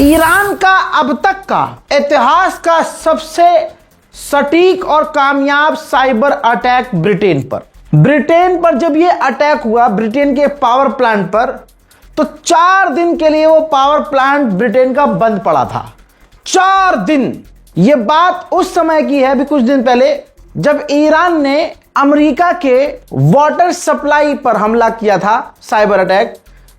Iran का अब तक का इतिहास का सबसे सटीक और कामयाब साइबर अटैक ब्रिटेन पर जब यह अटैक हुआ, ब्रिटेन के पावर प्लांट पर, तो 4 दिन के लिए वो पावर प्लांट ब्रिटेन का बंद पड़ा था। 4 दिन। यह बात उस समय की है, अभी कुछ दिन पहले, जब ईरान ने अमेरिका के वाटर सप्लाई पर हमला किया था, साइबर अटैक,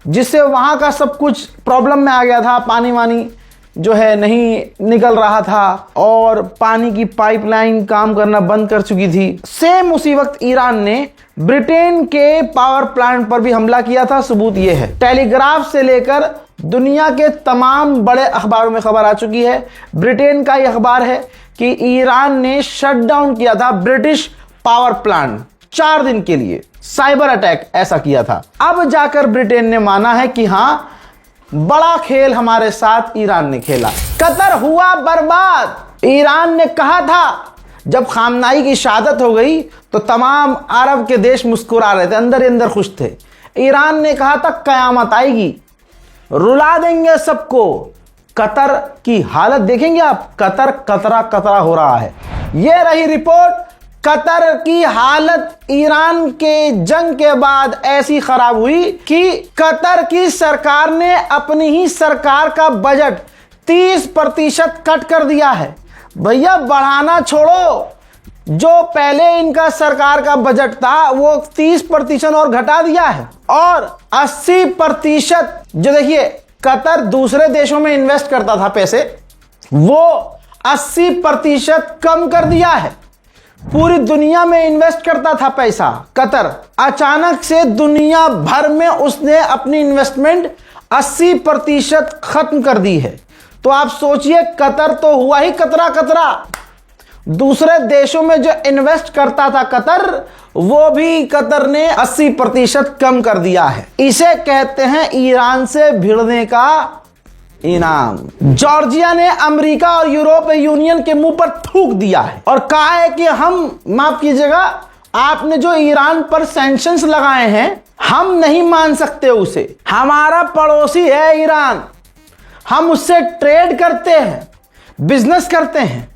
जिससे वहां का सब कुछ प्रॉब्लम में आ गया था। पानी वानी जो है नहीं निकल रहा था और पानी की पाइपलाइन काम करना बंद कर चुकी थी। सेम उसी वक्त ईरान ने ब्रिटेन के पावर प्लांट पर भी हमला किया था। सबूत यह है, टेलीग्राफ से लेकर दुनिया के तमाम बड़े अखबारों में खबर आ चुकी है। ब्रिटेन का यह अखबार है कि ईरान ने शट डाउन किया था ब्रिटिश पावर प्लांट 4 दिन के लिए, साइबर अटैक ऐसा किया था। अब जाकर ब्रिटेन ने माना है कि हां, बड़ा खेल हमारे साथ ईरान ने खेला। कतर हुआ बर्बाद। ईरान ने कहा था, जब खामनाई की शहादत हो गई तो तमाम अरब के देश मुस्कुरा रहे थे, अंदर ही अंदर खुश थे। ईरान ने कहा था कयामत आएगी, रुला देंगे सबको। कतर की हालत देखेंगे आप, कतर कतरा कतरा हो रहा है। यह रही रिपोर्ट। कतर की हालत ईरान के जंग के बाद ऐसी खराब हुई कि कतर की सरकार ने अपनी ही सरकार का बजट 30% कट कर दिया है। भैया बढ़ाना छोड़ो, जो पहले इनका सरकार का बजट था वो 30% और घटा दिया है, और 80% जो देखिए कतर दूसरे देशों में इन्वेस्ट करता था पैसे, वो 80% कम कर दिया है। पूरी दुनिया में इन्वेस्ट करता था पैसा कतर, अचानक से दुनिया भर में उसने अपनी इन्वेस्टमेंट 80% खत्म कर दी है। तो आप सोचिए, कतर तो हुआ ही कतरा कतरा। दूसरे देशों में जो इन्वेस्ट करता था कतर, वो भी कतर ने 80% कम कर दिया है। इसे कहते हैं ईरान से भिड़ने का इनाम। जॉर्जिया ने अमेरिका और यूरोपीय यूनियन के मुंह पर थूक दिया है और कहा है कि हम, माफ कीजिएगा, आपने जो ईरान पर सैंक्शंस लगाए हैं, हम नहीं मान सकते उसे। हमारा पड़ोसी है ईरान, हम उससे ट्रेड करते हैं, बिजनेस करते हैं,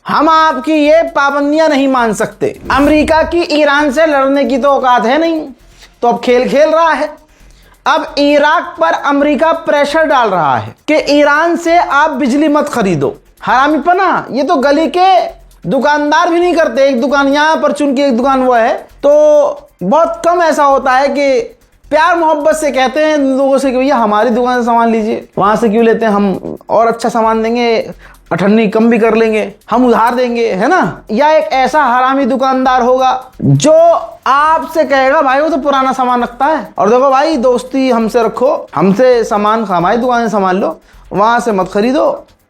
हम आपकी ये पाबंदियां नहीं मान सकते। अमेरिका की ईरान से लड़ने की तो औकात है नहीं, तो अब खेल खेल रहा है। अब इराक पर अमेरिका प्रेशर डाल रहा है कि ईरान से आप बिजली मत खरीदो। हरामीपना ये तो गली के दुकानदार भी नहीं करते। एक दुकान यहां पर चुन के एक दुकान वो है, तो बहुत कम ऐसा होता है कि प्यार मोहब्बत से कहते हैं लोगों से कि भैया हमारी दुकान से सामान लीजिए, वहां से क्यों लेते हैं, हम और अच्छा सामान देंगे, अठन्नी कम भी कर लेंगे, हम उधार देंगे, है ना। या एक ऐसा हरामी दुकानदार होगा जो आपसे कहेगा भाई वो तो पुराना सामान रखता है, और देखो भाई दोस्ती हमसे रखो, हमसे सामान हमारी दुकान से सामान लो, वहां से मत खरीदो,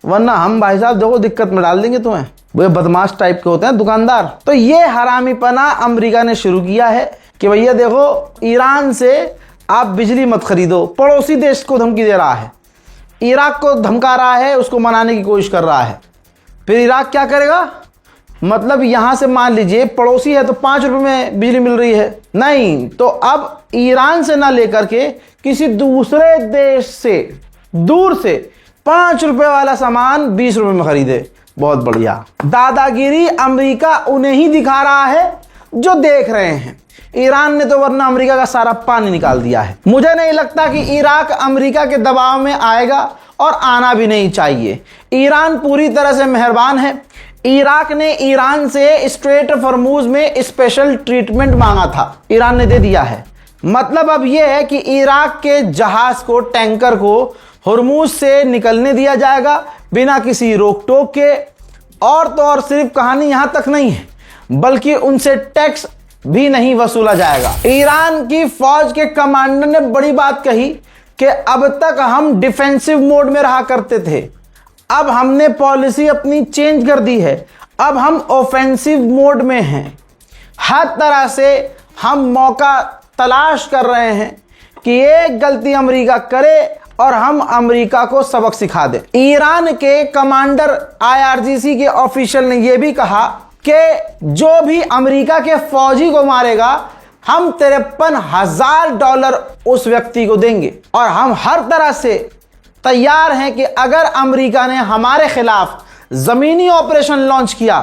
वरना हम भाई साहब देखो दिक्कत में डाल देंगे तुम्हें। वो बदमाश टाइप के होते हैं दुकानदार। तो ये हरामीपना अमेरिका ने शुरू किया है कि भैया देखो ईरान से आप बिजली मत खरीदो। पड़ोसी देश को धमकी दे रहा है, इराक को धमका रहा है, उसको मनाने की कोशिश कर रहा है। फिर इराक क्या करेगा, मतलब यहां से मान लीजिए पड़ोसी है तो 5 रुपए में बिजली मिल रही है, नहीं तो अब ईरान से ना लेकर के किसी दूसरे देश से, दूर से 5 रुपए वाला सामान 20 रुपए में खरीदे। बहुत बढ़िया। दादागिरी अमेरिका उन्हें ही दिखा रहा है जो देख रहे हैं। ईरान ने तो वरना अमेरिका का सारा पानी निकाल दिया है। मुझे नहीं लगता कि इराक अमेरिका के दबाव में आएगा, और आना भी नहीं चाहिए। ईरान पूरी तरह से मेहरबान है। इराक ने ईरान से स्ट्रेट ऑफ हॉर्मुज में स्पेशल ट्रीटमेंट मांगा था, ईरान ने दे दिया है। मतलब अब यह है कि इराक के जहाज को, टैंकर को हॉर्मुज से निकलने दिया जाएगा बिना किसी रोक टोक के। और तो और सिर्फ कहानी यहां तक नहीं है, बल्कि उनसे टैक्स भी नहीं वसूला जाएगा। ईरान की फौज के कमांडर ने बड़ी बात कही कि अब तक हम डिफेंसिव मोड में रहा करते थे, अब हमने पॉलिसी अपनी चेंज कर दी है, अब हम ऑफेंसिव मोड में हैं। हर तरह से हम मौका तलाश कर रहे हैं कि एक गलती अमेरिका करे और हम अमेरिका को सबक सिखा दें। ईरान के कमांडर IRGC के ऑफिशियल ने यह भी कहा कि जो भी अमेरिका के फौजी को मारेगा, हम $53,000 उस व्यक्ति को देंगे, और हम हर तरह से तैयार हैं कि अगर अमेरिका ने हमारे खिलाफ जमीनी ऑपरेशन लॉन्च किया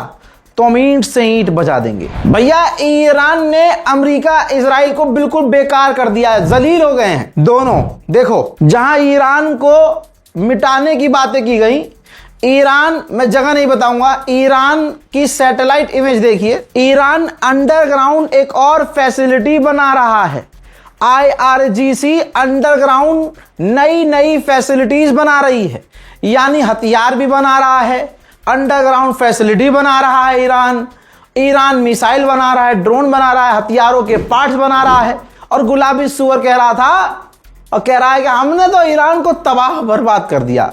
तो हम ईंट से ईंट बजा देंगे। भैया ईरान ने अमेरिका इजराइल को बिल्कुल बेकार कर दिया है, जलील हो गए हैं दोनों। देखो, जहां ईरान को मिटाने की बातें की गई, ईरान, मैं जगह नहीं बताऊंगा, ईरान की सैटेलाइट इमेज देखिए। ईरान अंडरग्राउंड एक और फैसिलिटी बना रहा है। IRGC अंडरग्राउंड नई नई फैसिलिटीज बना रही है, यानी हथियार भी बना रहा है, अंडरग्राउंड फैसिलिटी बना रहा है। ईरान मिसाइल बना रहा है, ड्रोन बना रहा है, हथियारों के पार्ट्स बना रहा है। और गुलाबी सुअर कह रहा था और कह रहा है कि हमने तो ईरान को तबाह बर्बाद कर दिया।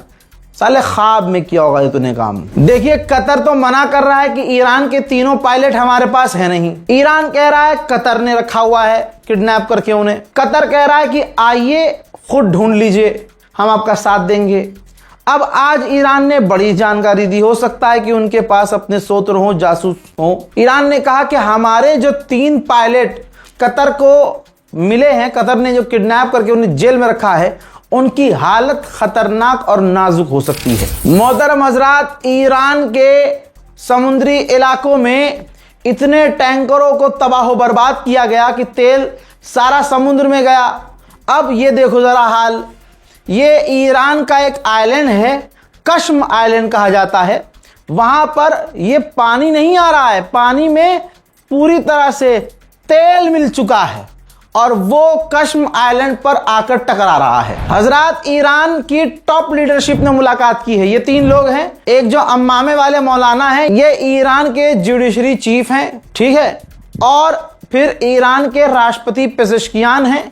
साले ख्वाब में किया होगा ये तूने काम। देखिए, कतर तो मना कर रहा है कि ईरान के तीनों पायलट हमारे पास है नहीं। ईरान कह रहा है कतर ने रखा हुआ है किडनैप करके उन्हें। कतर कह रहा है कि आइए खुद ढूंढ लीजिए, हम आपका साथ देंगे। अब आज ईरान ने बड़ी जानकारी दी, हो सकता है कि उनके पास अपने स्रोत हो, जासूस हो। ईरान ने कहा कि हमारे जो 3 पायलट कतर को मिले हैं, कतर ने जो किडनैप करके उन्हें जेल में रखा है, उनकी हालत खतरनाक और नाजुक हो सकती है। मोहतरम हजरात, ईरान के समुद्री इलाकों में इतने टैंकरों को तबाह बर्बाद किया गया कि तेल सारा समुद्र में गया। अब ये देखो जरा हाल, ये ईरान का एक आइलैंड है, कश्म आइलैंड कहा जाता है। वहां पर ये पानी नहीं आ रहा है, पानी में पूरी तरह से तेल मिल चुका है और वो कश्म आइलैंड पर आकर टकरा रहा है। हजरात, ईरान की टॉप लीडरशिप ने मुलाकात की है। ये 3 लोग हैं। एक जो अम्मामे वाले मौलाना हैं, ये ईरान के जुडिशरी चीफ हैं, ठीक है। और फिर ईरान के राष्ट्रपति पेजेश्कियान हैं,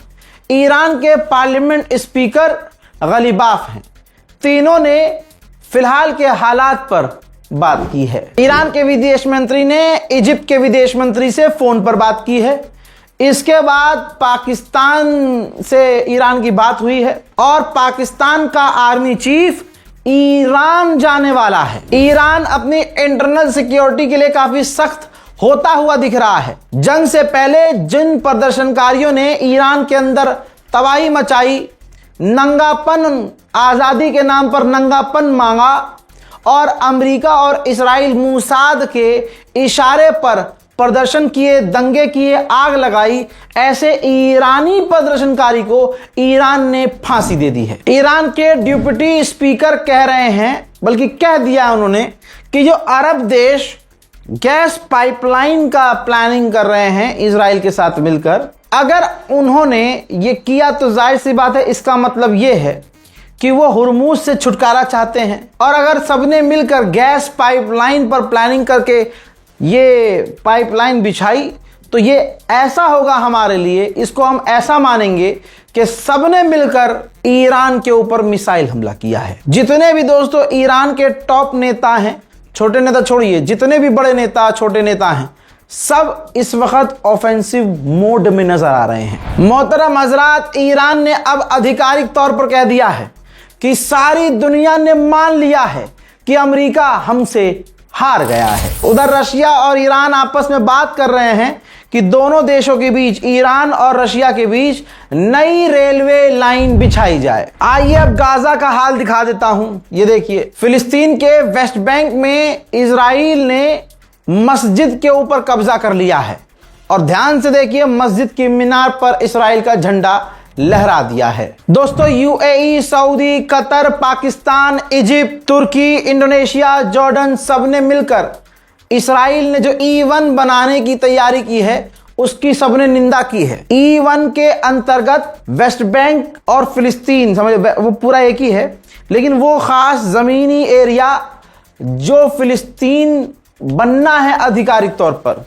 ईरान के पार्लियामेंट स्पीकर गलीबाफ हैं। तीनों ने फिलहाल के हालात पर बात की है। ईरान के विदेश मंत्री ने इजिप्ट के विदेश मंत्री से फोन पर बात की है। इसके बाद पाकिस्तान से ईरान की बात हुई है और पाकिस्तान का आर्मी चीफ ईरान जाने वाला है। ईरान अपनी इंटरनल सिक्योरिटी के लिए काफी सख्त होता हुआ दिख रहा है। जंग से पहले जिन प्रदर्शनकारियों ने ईरान के अंदर तबाही मचाई, नंगापन, आजादी के नाम पर नंगापन मांगा और अमेरिका और इजराइल मूसाद के इशारे पर प्रदर्शन किए, दंगे किए, आग लगाई, ऐसे ईरानी प्रदर्शनकारी को ईरान ने फांसी दे दी है। ईरान के डिप्टी स्पीकर कह रहे हैं, बल्कि कह दिया उन्होंने, कि जो अरब देश गैस पाइपलाइन का प्लानिंग कर रहे हैं इजराइल के साथ मिलकर, अगर उन्होंने ये किया तो जाहिर सी बात है, इसका मतलब ये है कि वो हुर्मुज से छुटकारा चाहते हैं। और अगर सबने मिलकर गैस पाइपलाइन पर प्लानिंग करके ये पाइपलाइन बिछाई तो ये ऐसा होगा हमारे लिए, इसको हम ऐसा मानेंगे कि सबने मिलकर ईरान के ऊपर मिसाइल हमला किया है। जितने भी दोस्तों ईरान के टॉप नेता हैं, छोटे नेता छोड़िए, जितने भी बड़े नेता, छोटे नेता हैं, सब इस वक्त ऑफेंसिव मोड में नजर आ रहे हैं। मोहतरम हजरात, ईरान ने अब आधिकारिक तौर पर कह दिया है कि सारी दुनिया ने मान लिया है कि अमेरिका हमसे हार गया है। उधर रशिया और ईरान आपस में बात कर रहे हैं कि दोनों देशों के बीच, ईरान और रशिया के बीच, नई रेलवे लाइन बिछाई जाए। आइए अब गाजा का हाल दिखा देता हूं। ये देखिए, फिलिस्तीन के वेस्ट बैंक में इजराइल ने मस्जिद के ऊपर कब्जा कर लिया है और ध्यान से देखिए, मस्जिद की मीनार पर इजराइल का झंडा लहरा दिया है। दोस्तों, UAE, Saudi, Qatar, Pakistan, Egypt, तुर्की, इंडोनेशिया, जॉर्डन, सबने मिलकर इस्राइल ने जो E1 बनाने की तैयारी की है उसकी सबने निंदा की है। E1 के अंतर्गत वेस्ट बैंक और फिलिस्तीन, समझ, वो पूरा एक ही है, लेकिन वो खास जमीनी एरिया जो फिलिस्तीन बनना है आधिकारिक तौर पर,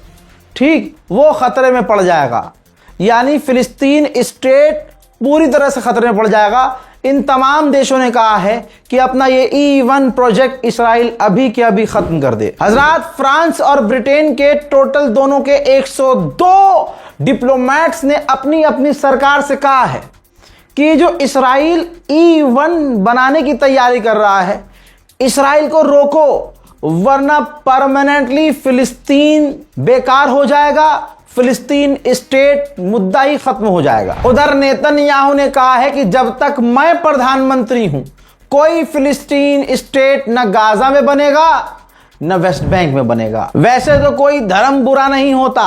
ठीक, वो खतरे में पड़ जाएगा। यानी फिलिस्तीन स्टेट पूरी तरह से खतरे में पड़ जाएगा। इन तमाम देशों ने कहा है कि अपना ये E1 प्रोजेक्ट इस्राइल अभी के अभी खत्म कर दे। हजरात, फ्रांस और ब्रिटेन के टोटल दोनों के 102 डिप्लोमेट्स ने अपनी अपनी सरकार से कहा है कि जो इस्राइल E1 बनाने की तैयारी कर रहा है, इस्राइल को रोको, वरना परमानेंटली फिलिस्तीन बेकार हो जाएगा, फिलिस्तीन स्टेट मुद्दा ही खत्म हो जाएगा। उधर नेतन्याहू ने कहा है कि जब तक मैं प्रधानमंत्री हूं कोई फिलिस्तीन स्टेट न गाजा में बनेगा न वेस्ट बैंक में बनेगा। वैसे तो कोई धर्म बुरा नहीं होता,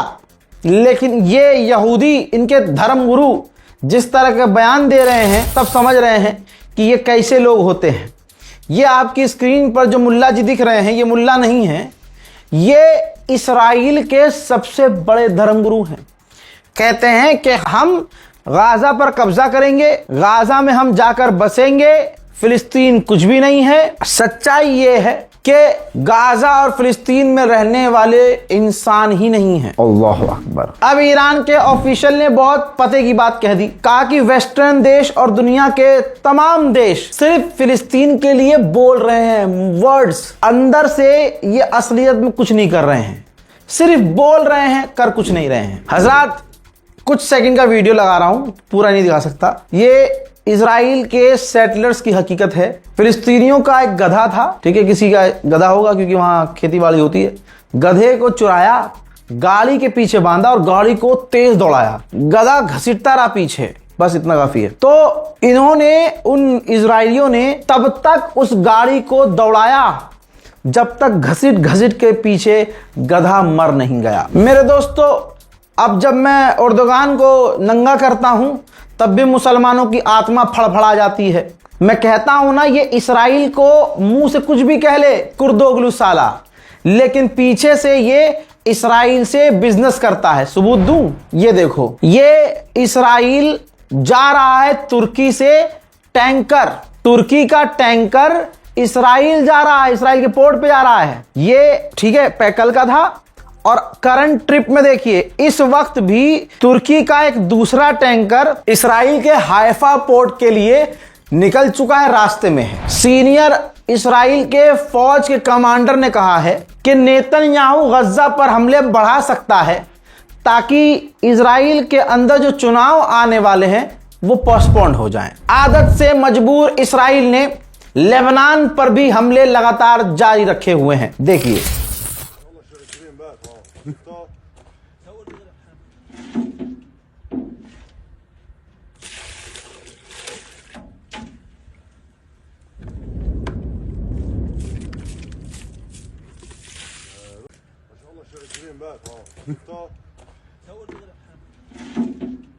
लेकिन ये यहूदी, इनके धर्म गुरु जिस तरह के बयान दे रहे हैं तब समझ रहे हैं कि ये कैसे लोग होते हैं। ये आपकी स्क्रीन पर जो मुल्ला जी दिख रहे हैं, ये मुल्ला नहीं हैं, ये इस्राएल के सबसे बड़े धर्मगुरु हैं। कहते हैं कि हम गाजा पर कब्जा करेंगे, गाजा में हम जाकर बसेंगे, फिलिस्तीन कुछ भी नहीं है। सच्चाई ये है कि गाजा और फिलिस्तीन में रहने वाले इंसान ही नहीं है। अल्लाह अकबर। अब ईरान के ऑफिशियल ने बहुत पते की बात कह दी, कहा कि वेस्टर्न देश और दुनिया के तमाम देश सिर्फ फिलिस्तीन के लिए बोल रहे हैं वर्ड्स, अंदर से ये असलियत में कुछ नहीं कर रहे हैं, सिर्फ बोल रहे हैं, कर कुछ नहीं रहे हैं। हजरात, कुछ सेकंड का वीडियो लगा रहा हूं, पूरा नहीं दिखा सकता। ये इजराइल के सेटलर्स की हकीकत है। फिलिस्तीनियों का एक गधा था, ठीक है, किसी का गधा होगा क्योंकि वहां खेती बाड़ी होती है। गधे को चुराया, गाड़ी के पीछे बांधा और गाड़ी को तेज दौड़ाया, गधा घसीटता रहा पीछे, बस इतना काफी है। तो इन्होंने, उन इजराइलियों ने तब तक उस गाड़ी को दौड़ाया जब तक घसीट घसीट के पीछे गधा मर नहीं गया। मेरे दोस्तों, अब जब मैं उर्दुगान को नंगा करता हूं तब भी मुसलमानों की आत्मा फड़फड़ा जाती है। मैं कहता हूं ना, ये इस्राइल को मुंह से कुछ भी कह ले, कुर्दोगलू साला, लेकिन पीछे से ये इस्राइल से बिजनेस करता है। सबूत दूं? ये देखो, ये इस्राइल जा रहा है तुर्की से टैंकर, तुर्की का टैंकर इस्राइल जा रहा है, इस्राइल के पोर्ट पे जा रहा है। ये ठीक है, पैकल का था। और करंट ट्रिप में देखिए, इस वक्त भी तुर्की का एक दूसरा टैंकर इस्राइल के हाइफा पोर्ट के लिए निकल चुका है, रास्ते में है। सीनियर इस्राइल के फौज के कमांडर ने कहा है कि नेतन्याहू गज्जा पर हमले बढ़ा सकता है ताकि इस्राइल के अंदर जो चुनाव आने वाले हैं वो पोस्टपोन्ड हो जाएं। आदत से मजबूर इस्राइल ने लेबनान पर भी हमले लगातार जारी रखे हुए हैं। देखिए,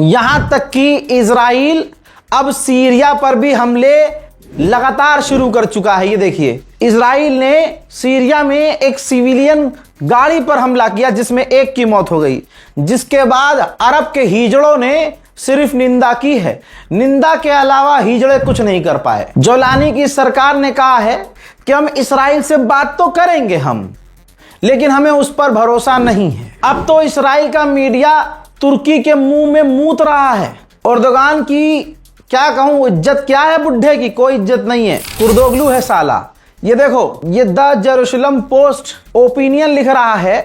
यहां तक कि इजराइल अब सीरिया पर भी हमले लगातार शुरू कर चुका है। ये देखिए, इजराइल ने सीरिया में एक सिविलियन गाड़ी पर हमला किया जिसमें एक की मौत हो गई, जिसके बाद अरब के हिजड़ों ने सिर्फ निंदा की है, निंदा के अलावा हिजड़े कुछ नहीं कर पाए। जोलानी की सरकार ने कहा है कि हम इस्राइल से बात तो करेंगे हम, लेकिन हमें उस पर भरोसा नहीं है। अब तो इस्राइल का मीडिया तुर्की के मुंह में मूत रहा है। उर्दुगान की क्या कहूं, इज्जत क्या है बुढ़े की? कोई इज्जत नहीं है, कुर्दोगलू है साला। ये देखो, ये द जेरूशलम पोस्ट ओपिनियन लिख रहा है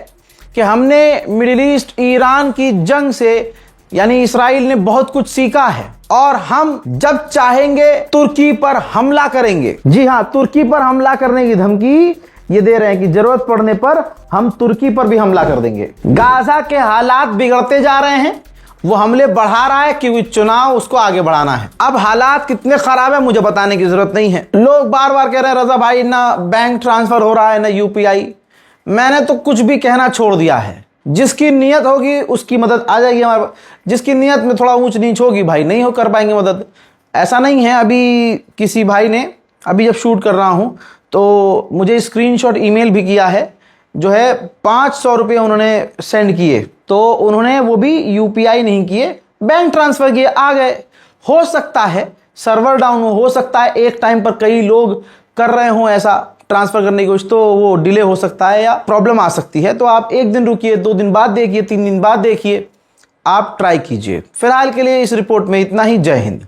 कि हमने मिडिल ईस्ट ईरान की जंग से, यानी इस्राइल ने बहुत कुछ सीखा है और हम जब चाहेंगे तुर्की पर हमला करेंगे। जी हां, तुर्की पर हमला करने की धमकी ये दे रहे हैं कि जरूरत पड़ने पर हम तुर्की पर भी हमला कर देंगे। गाजा के हालात बिगड़ते जा रहे हैं, वो हमले बढ़ा रहा है क्योंकि चुनाव उसको आगे बढ़ाना है। अब हालात कितने खराब है मुझे बताने की जरूरत नहीं है। लोग बार बार कह रहे हैं रजा भाई ना बैंक ट्रांसफर हो रहा है ना यूपीआई। मैंने तो कुछ भी कहना छोड़ दिया है। जिसकी नीयत होगी उसकी मदद आ जाएगी हमारे पास। जिसकी नीयत में थोड़ा ऊंच नीच होगी भाई, नहीं हो कर पाएंगे मदद, ऐसा नहीं है। अभी किसी भाई ने, अभी जब शूट कर रहा हूं तो मुझे स्क्रीनशॉट ईमेल भी किया है, जो है 500 रुपये उन्होंने सेंड किए, तो उन्होंने वो भी यूपीआई नहीं किए, बैंक ट्रांसफर किए, आ गए। हो सकता है सर्वर डाउन हो सकता है एक टाइम पर कई लोग कर रहे हो ऐसा ट्रांसफर करने की कोशिश, तो वो डिले हो सकता है या प्रॉब्लम आ सकती है। तो आप एक दिन रुकिए, 2 दिन बाद देखिए, 3 दिन बाद देखिए, आप ट्राई कीजिए। फिलहाल के लिए इस रिपोर्ट में इतना ही। जय हिंद।